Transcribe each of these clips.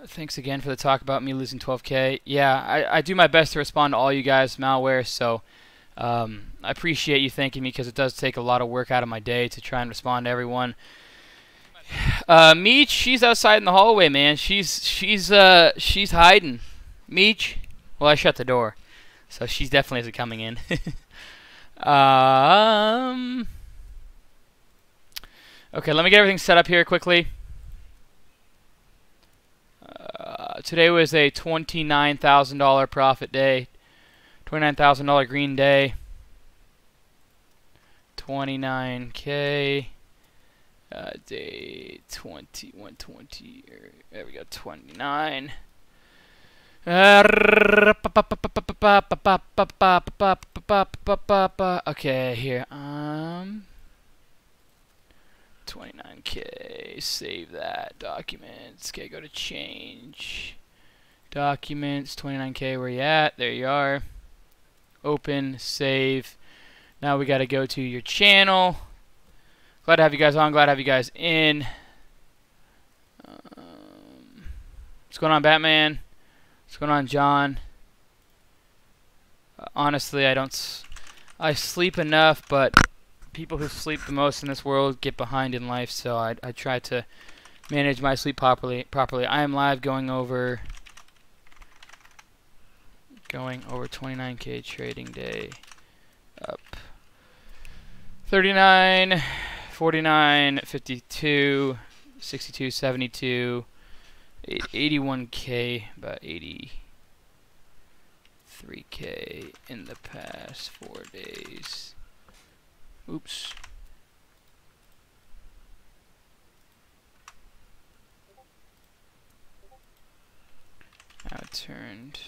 Thanks again for the talk about me losing 12K. Yeah, I do my best to respond to all you guys, malware, so I appreciate you thanking me because it does take a lot of work out of my day to try and respond to everyone. Meech, she's outside in the hallway, man. She's hiding. Meech, well, I shut the door, so she's definitely isn't coming in. Okay, let me get everything set up here quickly. Today was a $29,000 profit day, $29,000 green day, 29K, day 20, 120, there we go, 29. Okay, here, 29K, save that, documents, okay, go to change, documents, 29K, where you at? There you are, open, save. Now we gotta go to your channel. Glad to have you guys on, glad to have you guys in. What's going on, Batman? What's going on, John? Honestly, I sleep enough, but people who sleep the most in this world get behind in life, so I try to manage my sleep properly. I am live going over 29K trading day. Up 39, 49, 52, 62, 72, 81K, about 83K in the past 4 days. Oops. Now it turned.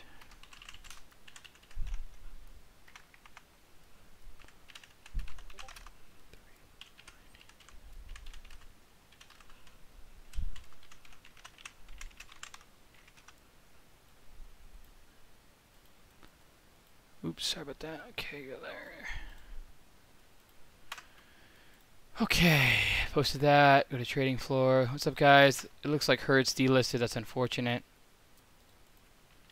Oops, sorry about that. Okay, go there. Okay, posted that. Go to trading floor. What's up, guys? It looks like Herd's delisted. That's unfortunate.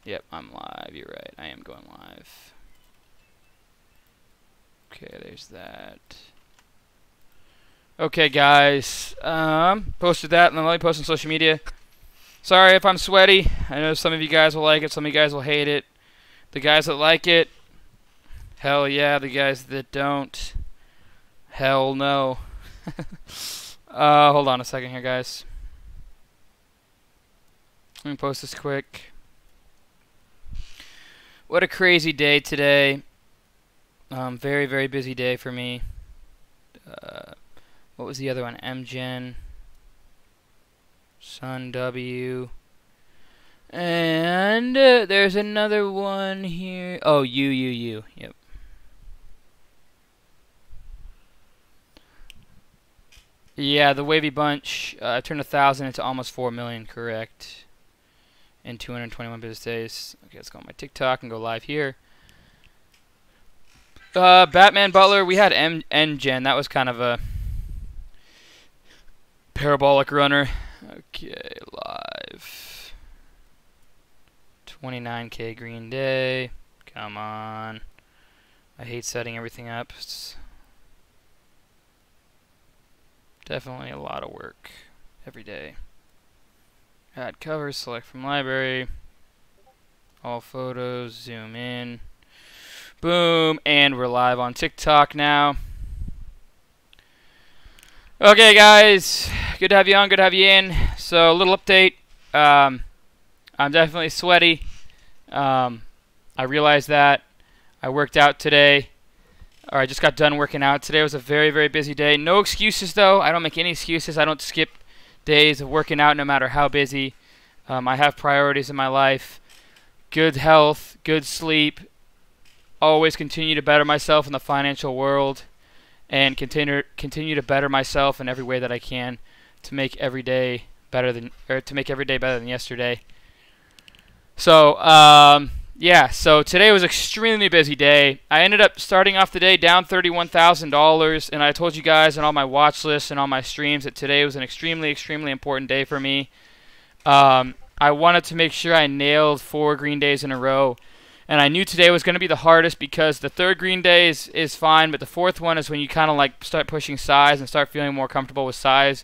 Yep, I'm live. You're right. I am going live. Okay, there's that. Okay, guys. Posted that, and then let me post on social media. Sorry if I'm sweaty. I know some of you guys will like it. Some of you guys will hate it. The guys that like it, hell yeah. The guys that don't, hell no. Hold on a second here, guys. Let me post this quick. What a crazy day today. Very, very busy day for me. What was the other one? MGen, Sun W, and there's another one here. Oh, UUU. Yep. Yeah, the wavy bunch. I turned 1,000 into almost 4 million, correct? In 221 business days. Okay, let's go on my TikTok and go live here. Batman Butler, we had NGen. That was kind of a parabolic runner. Okay, live. 29K green day. Come on. I hate setting everything up. It's definitely a lot of work every day. Add covers, select from library. All photos, zoom in. Boom, and we're live on TikTok now. Okay, guys, good to have you on, good to have you in. So, a little update. I'm definitely sweaty. I realized that. I worked out today. Or I just got done working out. Today was a very, very busy day. No excuses, though. I don't make any excuses. I don't skip days of working out no matter how busy. I have priorities in my life. Good health, good sleep. Always continue to better myself in the financial world, and continue to better myself in every way that I can to make every day better than yesterday. So yeah, so today was an extremely busy day. I ended up starting off the day down $31,000, and I told you guys on all my watch lists and all my streams that today was an extremely, extremely important day for me. I'm I wanted to make sure I nailed 4 green days in a row. And I knew today was going to be the hardest because the 3rd green day is fine, but the 4th one is when you kind of like start pushing size and start feeling more comfortable with size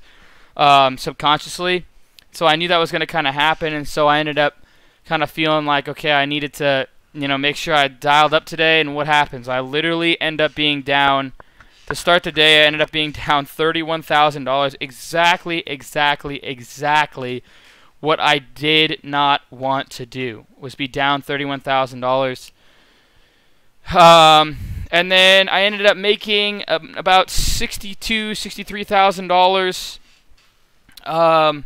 subconsciously. So I knew that was going to kind of happen, and so I ended up kind of feeling like, okay, I needed to, make sure I dialed up today. And what happens? I literally end up being down. To start the day, I ended up being down $31,000. Exactly what I did not want to do, was be down $31,000. And then I ended up making about $63,000 on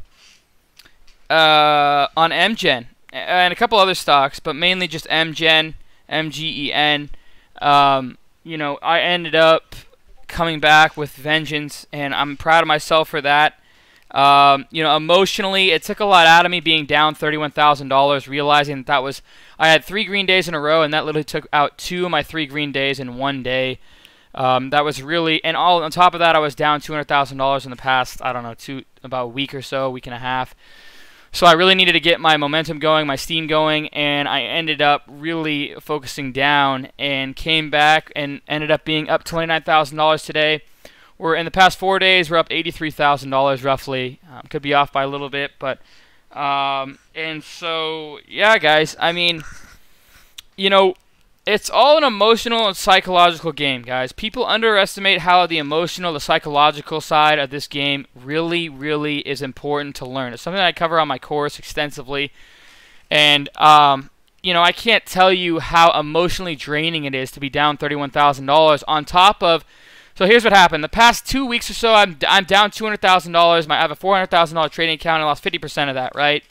MGen and a couple other stocks, but mainly just MGen, MGEN. I ended up coming back with vengeance, and I'm proud of myself for that. Emotionally, it took a lot out of me being down $31,000, realizing that I had 3 green days in a row, and that literally took out 2 of my 3 green days in one day. That was really, and all on top of that, I was down $200,000 in the past, I don't know, about a week or so, week and a half. So I really needed to get my momentum going, my steam going, and I ended up really focusing down and came back and ended up being up $29,000 today. We're in the past 4 days, we're up $83,000 roughly. Could be off by a little bit, but and so yeah, guys. I mean, it's all an emotional and psychological game, guys. People underestimate how the emotional, the psychological side of this game really is important to learn. It's something that I cover on my course extensively, and I can't tell you how emotionally draining it is to be down $31,000 on top of. So here's what happened. The past 2 weeks or so, I'm down $200,000. I have a $400,000 trading account. I lost 50% of that, right?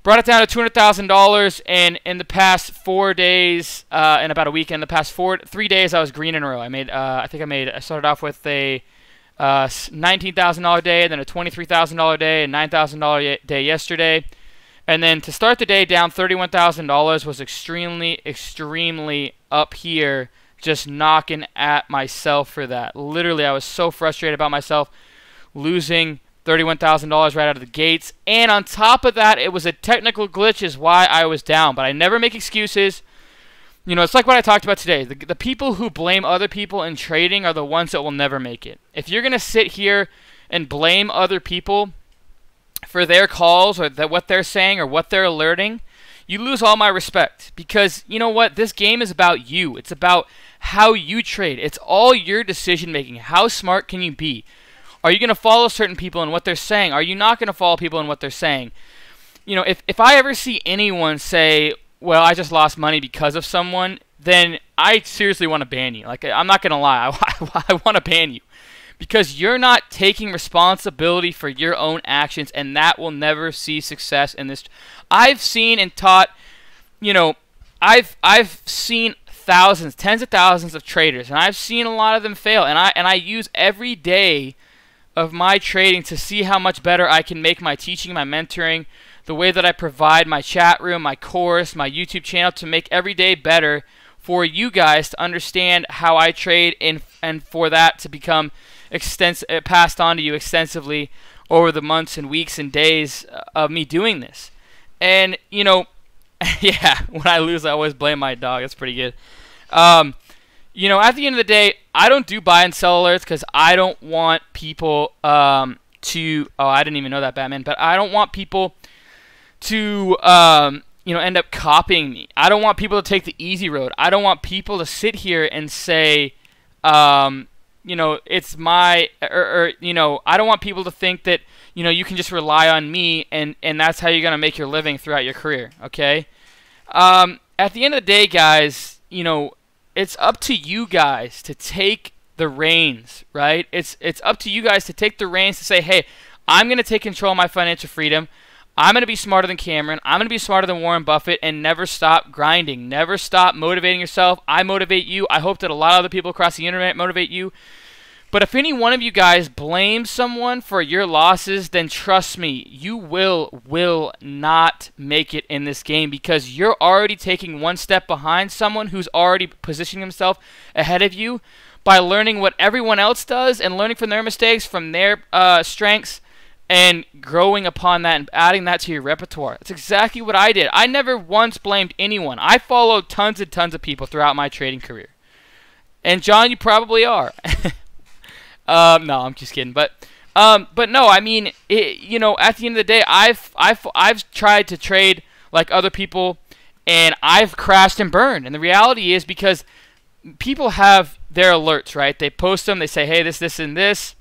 Brought it down to $200,000, and in the past 4 days, in about a weekend, the past 3 days, I was green in a row. I started off with a $19,000 day, then a $23,000 day, a $9,000 day yesterday. And then to start the day down $31,000 was extremely up here, just knocking at myself for that. Literally, I was so frustrated about myself losing $31,000 right out of the gates. And on top of that, it was a technical glitch is why I was down. But I never make excuses. It's like what I talked about today. The people who blame other people in trading are the ones that will never make it. If you're going to sit here and blame other people for their calls or what they're saying or what they're alerting, you lose all my respect. Because you know what? This game is about you. It's about how you trade. It's all your decision making. How smart can you be? Are you going to follow certain people and what they're saying? Are you not going to follow people and what they're saying? If I ever see anyone say, well, I just lost money because of someone, then I seriously want to ban you. Like, I'm not going to lie. I want to ban you. Because you're not taking responsibility for your own actions, and that will never see success in this. I've seen and taught, I've seen thousands, tens of thousands of traders, and I've seen a lot of them fail. And I use every day of my trading to see how much better I can make my teaching, my mentoring, the way that I provide my chat room, my course, my YouTube channel, to make every day better for you guys to understand how I trade, and for that to become passed on to you extensively over the months and weeks and days of me doing this. And yeah, when I lose, I always blame my dog. That's pretty good. At the end of the day, I don't do buy and sell alerts because I don't want people to. Oh, I didn't even know that, Batman. But I don't want people to end up copying me. I don't want people to take the easy road. I don't want people to sit here and say, it's my, I don't want people to think that, you can just rely on me and that's how you're going to make your living throughout your career, okay? At the end of the day, guys, it's up to you guys to take the reins, right? It's up to you guys to take the reins to say, hey, I'm going to take control of my financial freedom. I'm going to be smarter than Cameron. I'm going to be smarter than Warren Buffett, and never stop grinding. Never stop motivating yourself. I motivate you. I hope that a lot of other people across the internet motivate you. But if any one of you guys blame someone for your losses, then trust me, you will not make it in this game, because you're already taking one step behind someone who's already positioning himself ahead of you by learning what everyone else does and learning from their mistakes, from their strengths, and growing upon that and adding that to your repertoire. That's exactly what I did. I never once blamed anyone. I followed tons and tons of people throughout my trading career. And John, you probably are. No, I'm just kidding. But no, I mean, you know, at the end of the day, I've tried to trade like other people, and I've crashed and burned. And the reality is because people have their alerts, right? They post them. They say, hey, this, and this.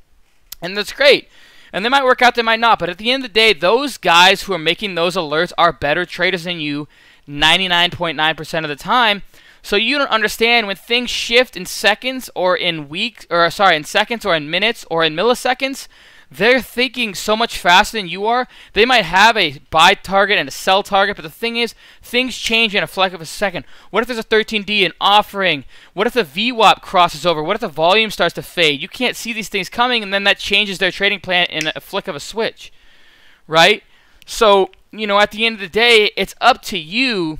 And that's great. And they might work out, they might not. But at the end of the day, those guys who are making those alerts are better traders than you 99.9% of the time. So you don't understand when things shift in seconds or in weeks, or sorry, in seconds or in minutes or in milliseconds. They're thinking so much faster than you are. They might have a buy target and a sell target, but the thing is, things change in a fleck of a second. What if there's a 13D, an offering? What if the VWAP crosses over? What if the volume starts to fade? You can't see these things coming, and then that changes their trading plan in a flick of a switch, right? So, you know, at the end of the day, it's up to you,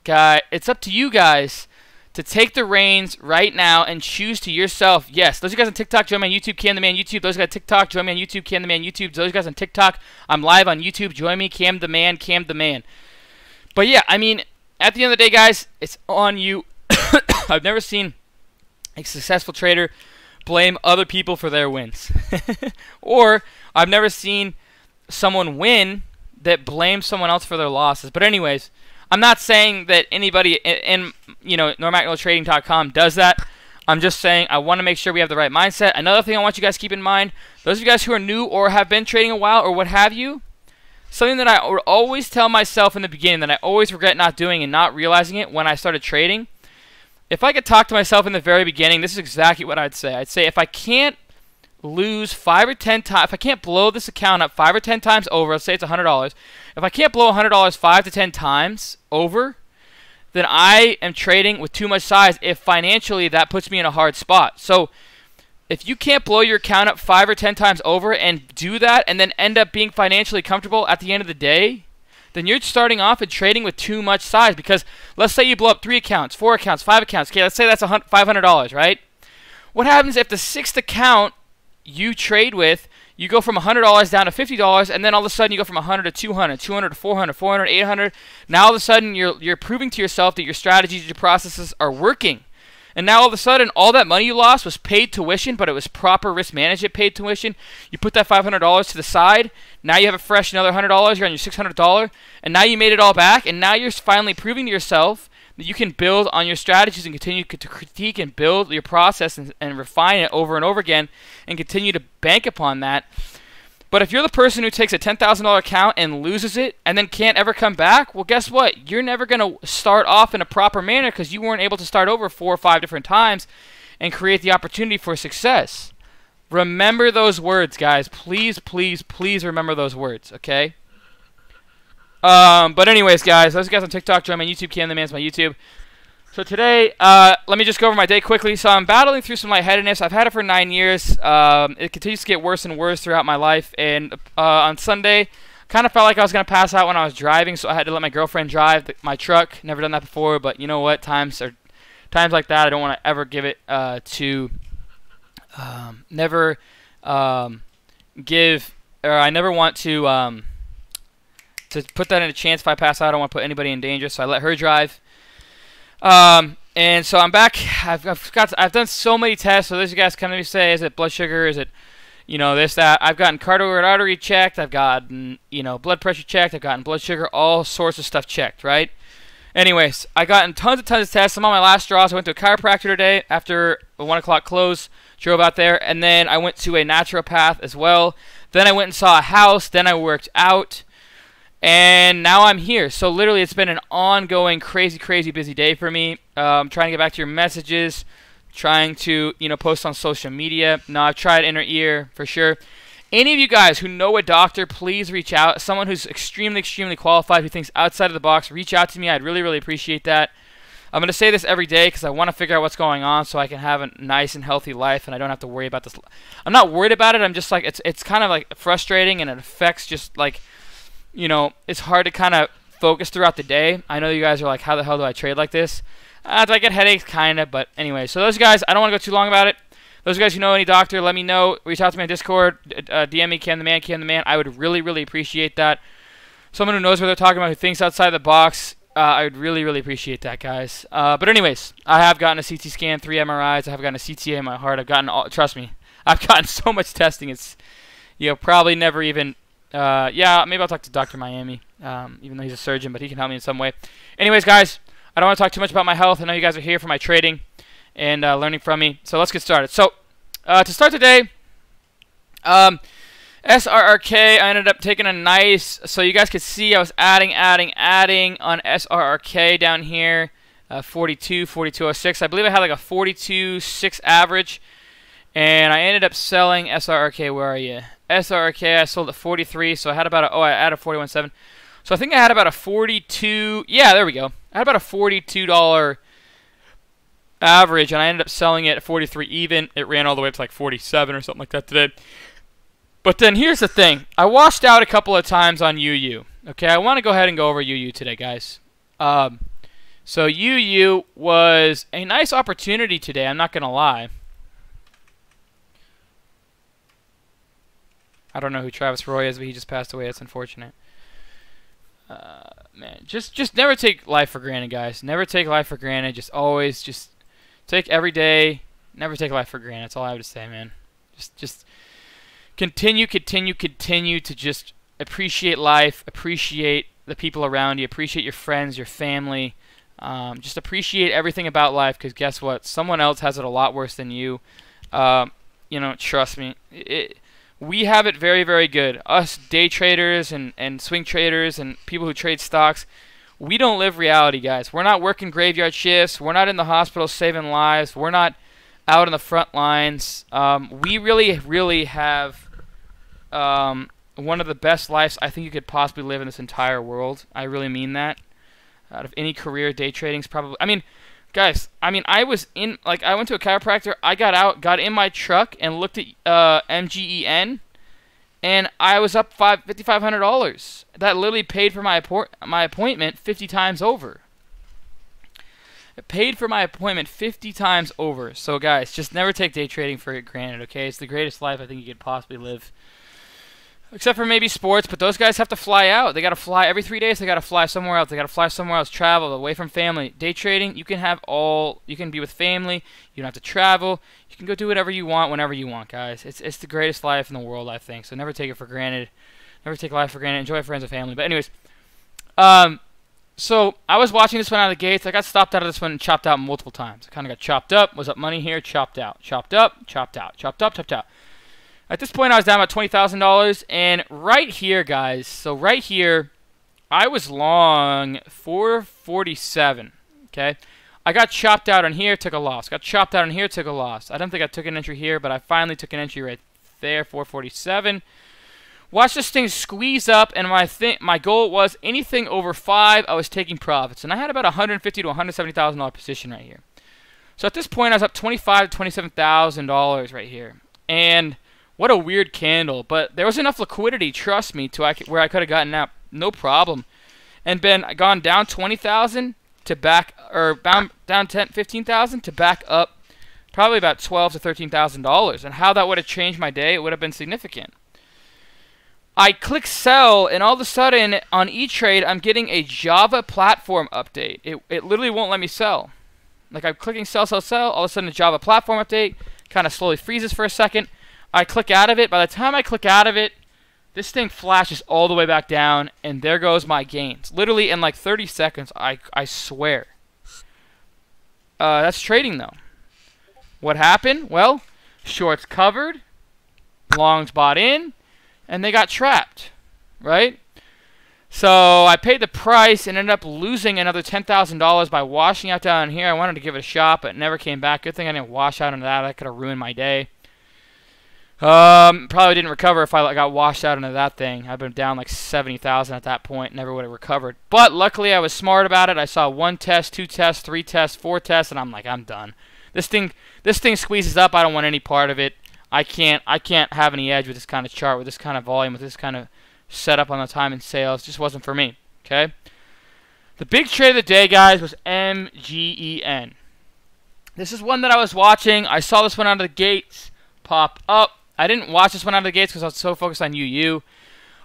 guys. It's up to you guys to take the reins right now and choose to yourself. Yes, those of you guys on TikTok, join me on YouTube, Cam the Man YouTube. Those of you guys on TikTok, join me on YouTube, Cam the Man YouTube. Those of you guys on TikTok, I'm live on YouTube. Join me, Cam the Man, Cam the Man. But yeah, I mean, at the end of the day, guys, it's on you. I've never seen a successful trader blame other people for their wins. Or I've never seen someone win that blames someone else for their losses. But anyways, I'm not saying that anybody in you know, normacnotrading.com does that. I'm just saying I want to make sure we have the right mindset. Another thing I want you guys to keep in mind, those of you guys who are new or have been trading a while or what have you, something that I always tell myself in the beginning that I always regret not doing and not realizing it when I started trading. If I could talk to myself in the very beginning, this is exactly what I'd say. I'd say if I can't lose 5 or 10 times, if I can't blow this account up 5 or 10 times over, let's say it's $100. If I can't blow $100 5 to 10 times over, then I am trading with too much size if financially that puts me in a hard spot. So if you can't blow your account up 5 or 10 times over and do that and then end up being financially comfortable at the end of the day, then you're starting off and trading with too much size. Because let's say you blow up 3 accounts, 4 accounts, 5 accounts. Okay, let's say that's $500, right? What happens if the 6th account you trade with, you go from $100 down to $50, and then all of a sudden you go from 100 to 200, 200 to 400, 400 to 800. Now all of a sudden you're proving to yourself that your strategies, your processes are working. And now all of a sudden all that money you lost was paid tuition, but it was proper risk management paid tuition. You put that $500 to the side. Now you have a fresh another $100. You're on your $600, and now you made it all back. And now you're finally proving to yourself that you can build on your strategies and continue to critique and build your process and refine it over and over again and continue to bank upon that. But if you're the person who takes a $10,000 account and loses it and then can't ever come back, well, guess what? You're never going to start off in a proper manner because you weren't able to start over 4 or 5 different times and create the opportunity for success. Remember those words, guys. Please, please, please remember those words, okay? But anyways, guys, those guys on TikTok, join my YouTube, Cam the Man's my YouTube. So today, let me just go over my day quickly. So I'm battling through some lightheadedness. I've had it for 9 years. It continues to get worse and worse throughout my life. And on Sunday, kind of felt like I was going to pass out when I was driving, so I had to let my girlfriend drive my truck. Never done that before, but you know what? Times like that, I don't want to ever give it I never want to put that in a chance. If I pass out, I don't want to put anybody in danger, so I let her drive. And so I'm back. I've done so many tests. So those you guys come to me say, is it blood sugar? Is it, you know, this, that? I've gotten carotid artery checked. I've gotten, you know, blood pressure checked. I've gotten blood sugar, all sorts of stuff checked, right? Anyways, I gotten tons of tests. I'm on my last straws. I went to a chiropractor today after a 1 o'clock close. Drove out there, and then I went to a naturopath as well. Then I went and saw a house. Then I worked out. And now I'm here. So literally it's been an ongoing crazy busy day for me. I'm trying to get back to your messages, trying to, you know, post on social media. No, I've tried inner ear for sure. Any of you guys who know a doctor, please reach out. Someone who's extremely qualified, who thinks outside of the box, reach out to me. I'd really appreciate that. I'm going to say this every day because I want to figure out what's going on so I can have a nice and healthy life and I don't have to worry about this. I'm not worried about it. I'm just like, it's kind of like frustrating, and it affects just like, you know, it's hard to kind of focus throughout the day. I know you guys are like, how the hell do I trade like this? Do I get headaches? Kind of, but anyway. So those guys, I don't want to go too long about it. Those guys who know any doctor, let me know. Reach out to me on Discord. DM me, Cam the Man. I would really, really appreciate that. Someone who knows what they're talking about, who thinks outside the box, I would really, really appreciate that, guys. But anyways, I have gotten a CT scan, 3 MRIs. I have gotten a CTA in my heart. I've gotten all, trust me, I've gotten so much testing. It's, you know, probably never even, yeah, maybe I'll talk to Dr. Miami, even though he's a surgeon, but he can help me in some way. Anyways, guys, I don't want to talk too much about my health. I know you guys are here for my trading and learning from me. So let's get started. So to start today, SRRK, I ended up taking a nice, so you guys could see I was adding on SRRK down here, 42.06. I believe I had like a 42.6 average, and I ended up selling SRRK. Where are you? SRRK, I sold at 43, so I had about a, I added 41.7. So I think I had about a 42, yeah, there we go. I had about a $42 average, and I ended up selling it at 43 even. It ran all the way up to like 47 or something like that today. But then here's the thing. I washed out a couple of times on UU. Okay, I want to go ahead and go over UU today, guys. So UU was a nice opportunity today. I'm not going to lie. I don't know who Travis Roy is, but he just passed away. That's unfortunate. Man, just never take life for granted, guys. Never take life for granted. Just always, just take every day. Never take life for granted. That's all I have to say, man. Just continue to just appreciate life, appreciate the people around you, appreciate your friends, your family. Just appreciate everything about life, because guess what? Someone else has it a lot worse than you. You know, trust me. We have it very, very good. Us day traders and swing traders and people who trade stocks, we don't live reality, guys. We're not working graveyard shifts. We're not in the hospital saving lives. We're not out on the front lines. We really, really have one of the best lives I think you could possibly live in this entire world. I really mean that. Out of any career, day trading's probably, I mean, guys, I was in, like, I went to a chiropractor. I got out, got in my truck, and looked at MGEN, and I was up $5,500. That literally paid for my appointment 50 times over. It paid for my appointment 50 times over. So, guys, just never take day trading for granted, okay? It's the greatest life I think you could possibly live. Except for maybe sports, but those guys have to fly out. They got to fly every 3 days. They got to fly somewhere else. They got to fly somewhere else, travel away from family. Day trading, you can have all. You can be with family. You don't have to travel. You can go do whatever you want whenever you want, guys. It's the greatest life in the world, I think. So never take it for granted. Never take life for granted. Enjoy friends and family. But anyways, so I was watching this one out of the gates. I got stopped out of this one and chopped out multiple times. I kind of got chopped up. Was up money here. Chopped out. Chopped up. Chopped out. Chopped up. Chopped out. At this point, I was down about $20,000, and right here, guys, so right here, I was long 447, okay? I got chopped out on here, took a loss. Got chopped out on here, took a loss. I don't think I took an entry here, but I finally took an entry right there, 447. Watch this thing squeeze up, and my goal was anything over 5, I was taking profits, and I had about $150,000 to $170,000 position right here. So at this point, I was up $25,000 to $27,000 right here, and what a weird candle, but there was enough liquidity, trust me, to where I could have gotten out, no problem, and been gone down 20,000 to back, or down 15,000 to back up, probably about $12,000 to $13,000. And how that would have changed my day, it would have been significant. I click sell, and all of a sudden on E-Trade, I'm getting a Java platform update. It literally won't let me sell. Like I'm clicking sell, sell, sell. All of a sudden, a Java platform update kind of slowly freezes for a second. I click out of it. By the time I click out of it, this thing flashes all the way back down, and there goes my gains. Literally in like 30 seconds, I swear. That's trading, though. What happened? Well, shorts covered, longs bought in, and they got trapped, right? So I paid the price and ended up losing another $10,000 by washing out down here. I wanted to give it a shot, but it never came back. Good thing I didn't wash out into that. That could have ruined my day. Probably didn't recover if I got washed out into that thing. I've been down like 70,000 at that point. Never would have recovered. But luckily, I was smart about it. I saw 1 test, 2 tests, 3 tests, 4 tests, and I'm like, I'm done. This thing squeezes up. I don't want any part of it. I can't have any edge with this kind of chart, with this kind of volume, with this kind of setup on the time and sales. It just wasn't for me. Okay. The big trade of the day, guys, was MGEN. This is one that I was watching. I saw this one out of the gates pop up. I didn't watch this one out of the gates because I was so focused on UU.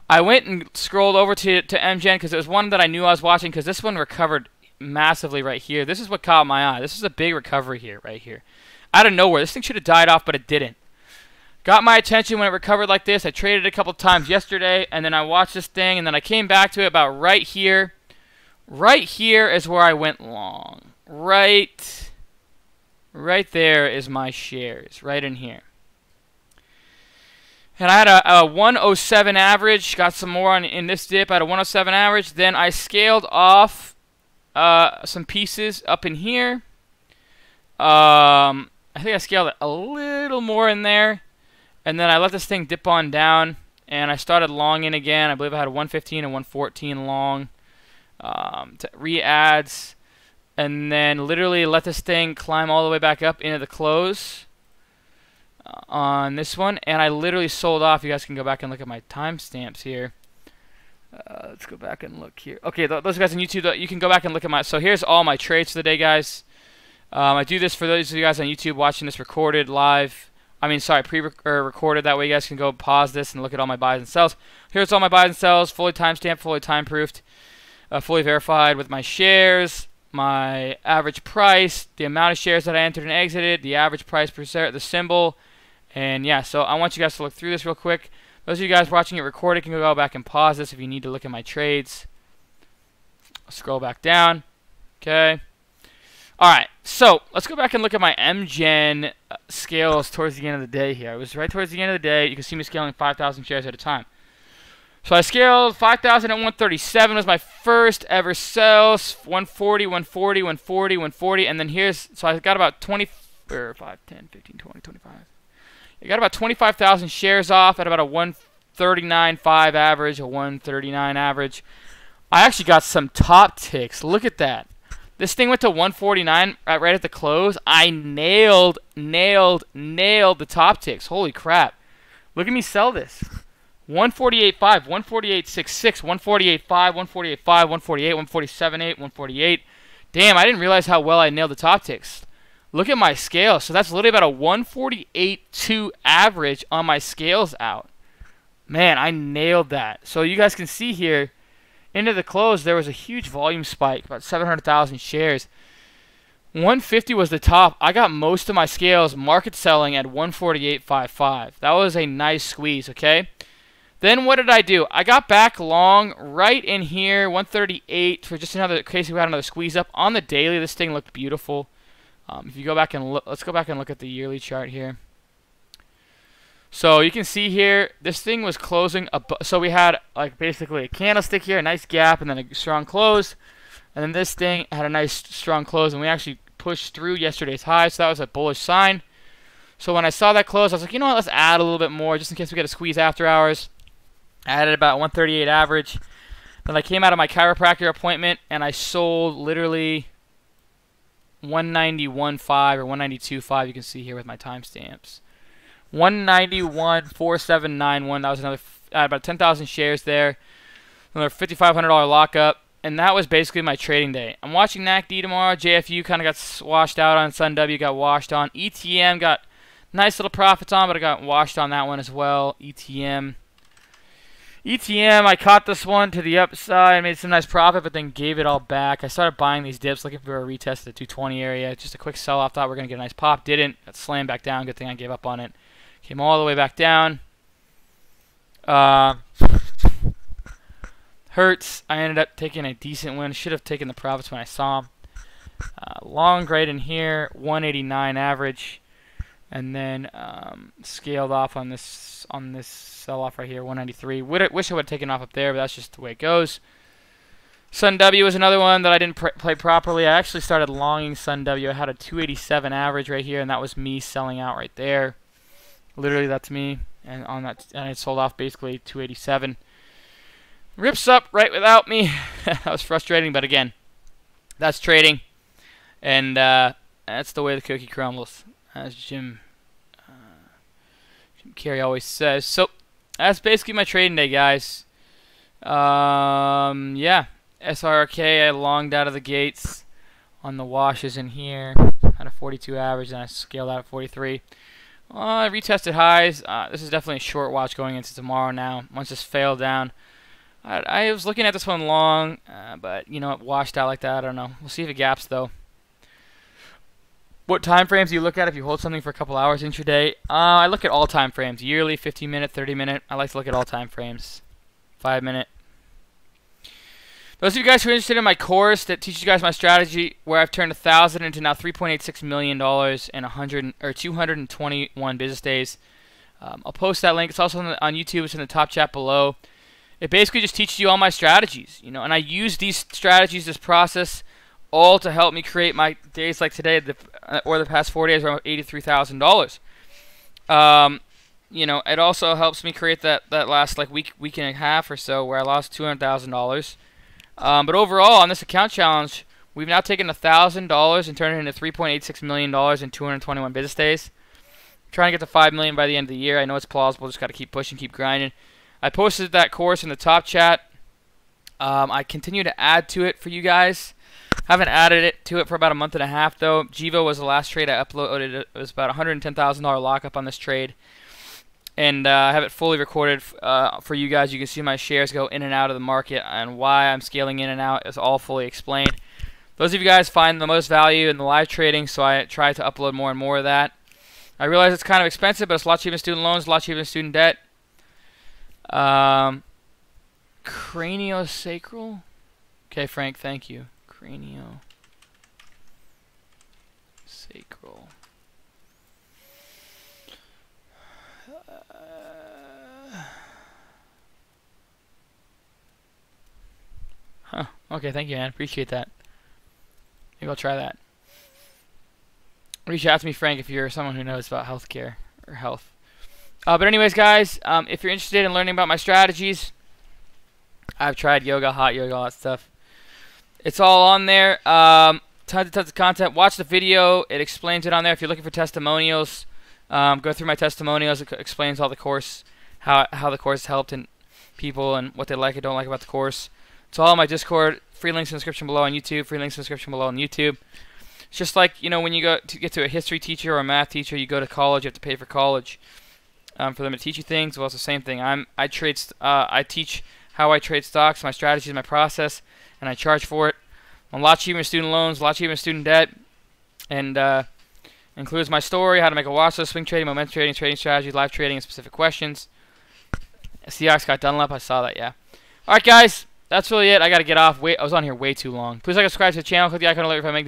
I went and scrolled over to MGen because it was one that I knew I was watching because this one recovered massively right here. This is what caught my eye. This is a big recovery here, right here. Out of nowhere. This thing should have died off, but it didn't. Got my attention when it recovered like this. I traded it a couple times yesterday, and then I watched this thing, and then I came back to it about right here. Right here is where I went long. Right there is my shares, right in here. And I had a 107 average, got some more in this dip. I had a 107 average. Then I scaled off some pieces up in here. I think I scaled it a little more in there. And then I let this thing dip on down. And I started longing again. I believe I had a 115 and 114 long to re-adds. And then literally let this thing climb all the way back up into the close on this one, and I literally sold off. You guys can go back and look at my timestamps here. Let's go back and look here. Okay, those guys on YouTube, you can go back and look at my. So here's all my trades for the day, guys. I do this for those of you guys on YouTube watching this recorded live. I mean, sorry, pre-recorded. That way you guys can go pause this and look at all my buys and sells. Here's all my buys and sells, fully timestamped, fully time-proofed, fully verified with my shares, my average price, the amount of shares that I entered and exited, the average price per share, the symbol. And yeah, so I want you guys to look through this real quick. Those of you guys watching it recorded can go back and pause this if you need to look at my trades. I'll scroll back down. Okay. Alright, so let's go back and look at my MGen scales towards the end of the day here. It was right towards the end of the day. You can see me scaling 5,000 shares at a time. So I scaled 5,000 at 137 was my first ever sales. 140, 140, 140, 140. And then here's, so I got about 20, or 5, 10, 15, 20, 25. I got about 25,000 shares off at about a 139.5 average, a 139 average. I actually got some top ticks. Look at that. This thing went to 149 right at the close. I nailed the top ticks. Holy crap. Look at me sell this. 148.5, 148.66, 148.5, 148.5, 148, 147.8, 148. Damn, I didn't realize how well I nailed the top ticks. Look at my scale. So that's literally about a 148.2 average on my scales out. Man, I nailed that. So you guys can see here, into the close, there was a huge volume spike, about 700,000 shares. 150 was the top. I got most of my scales market selling at 148.55. That was a nice squeeze, okay? Then what did I do? I got back long right in here, 138, for just another case we had another squeeze up. On the daily, this thing looked beautiful. If you go back and look, let's go back and look at the yearly chart here. So you can see here, this thing was closing up. So we had like basically a candlestick here, a nice gap, and then a strong close. And then this thing had a nice strong close, and we actually pushed through yesterday's high, so that was a bullish sign. So when I saw that close, I was like, you know what, let's add a little bit more just in case we get a squeeze after hours. I added about 138 average. Then I came out of my chiropractor appointment, and I sold literally 191.5 or 192.5. You can see here with my timestamps. 191.4791. That was another about 10,000 shares there. Another $5,500 lockup, and that was basically my trading day. I'm watching NACD tomorrow. JFU kind of got washed out on. Sun W got washed on. ETM got nice little profits on, but I got washed on that one as well. ETM, I caught this one to the upside, made some nice profit, but then gave it all back. I started buying these dips, looking for a retest at the 220 area. Just a quick sell-off. Thought we were going to get a nice pop. Didn't. Got slammed back down. Good thing I gave up on it. Came all the way back down. Hurts. I ended up taking a decent win. Should have taken the profits when I saw them. Long right in here. 189 average. And then scaled off on this sell-off right here, 193. Wish I would have taken off up there, but that's just the way it goes. Sun W was another one that I didn't play properly. I actually started longing Sun W. I had a 287 average right here, and that was me selling out right there. Literally, that's me, and on that, and I sold off basically 287. Rips up right without me. That was frustrating, but again, that's trading, and that's the way the cookie crumbles, as Jim Carrey always says. So that's basically my trading day, guys. Yeah, SRK, I longed out of the gates on the washes in here. had a 42 average, and I scaled out at 43. I retested highs. This is definitely a short watch going into tomorrow now. Once this failed down, I was looking at this one long, but you know, it washed out like that. I don't know. We'll see if it gaps though. What time frames do you look at if you hold something for a couple hours intraday? I look at all time frames: yearly, 15-minute, 30-minute. I like to look at all time frames. 5-minute. Those of you guys who are interested in my course that teaches you guys my strategy, where I've turned 1,000 into now $3.86 million in 221 business days, I'll post that link. It's also on YouTube. It's in the top chat below. It basically just teaches you all my strategies, you know, and I use these strategies, this process, all to help me create my days like today, or the past 4 days, around $83,000. You know, it also helps me create that last like week and a half or so where I lost $200,000. But overall, on this account challenge, we've now taken $1,000 and turned it into $3.86 million in 221 business days. I'm trying to get to $5 million by the end of the year. I know it's plausible. Just got to keep pushing, keep grinding. I posted that course in the top chat. I continue to add to it for you guys. Haven't added it to it for about a month and a half though. Jivo was the last trade I uploaded. It was about $110,000 lockup on this trade. And I have it fully recorded for you guys. You can see my shares go in and out of the market, and why I'm scaling in and out is all fully explained. Those of you guys find the most value in the live trading, so I try to upload more and more of that. I realize it's kind of expensive, but it's a lot cheaper than student loans, a lot cheaper than student debt. Craniosacral? Okay, Frank, thank you. Craniosacral. Huh. Okay, thank you, man. Appreciate that. Maybe I'll try that. Reach out to me, Frank, if you're someone who knows about healthcare or health. But anyways, guys, if you're interested in learning about my strategies, I've tried yoga, hot yoga, all that stuff. It's all on there. Tons of content. Watch the video. It explains it on there. If you're looking for testimonials, go through my testimonials. It explains all the course, how the course helped and people and what they like and don't like about the course. It's all on my Discord. Free links in the description below on YouTube. Free links in the description below on YouTube. It's just like, you know, when you go to get to a history teacher or a math teacher, you go to college, you have to pay for college for them to teach you things. Well, it's the same thing. I teach how I trade stocks, my strategies, my process, and I charge for it. I'm a lot cheaper than student loans, a lot cheaper than student debt, and includes my story, how to make a watch list, swing trading, momentum trading, trading strategy, live trading, and specific questions. Seahawks got Dunlap. I saw that, yeah. All right, guys. That's really it. I got to get off. I was on here way too long. Please like and subscribe to the channel. Click the icon alert if I make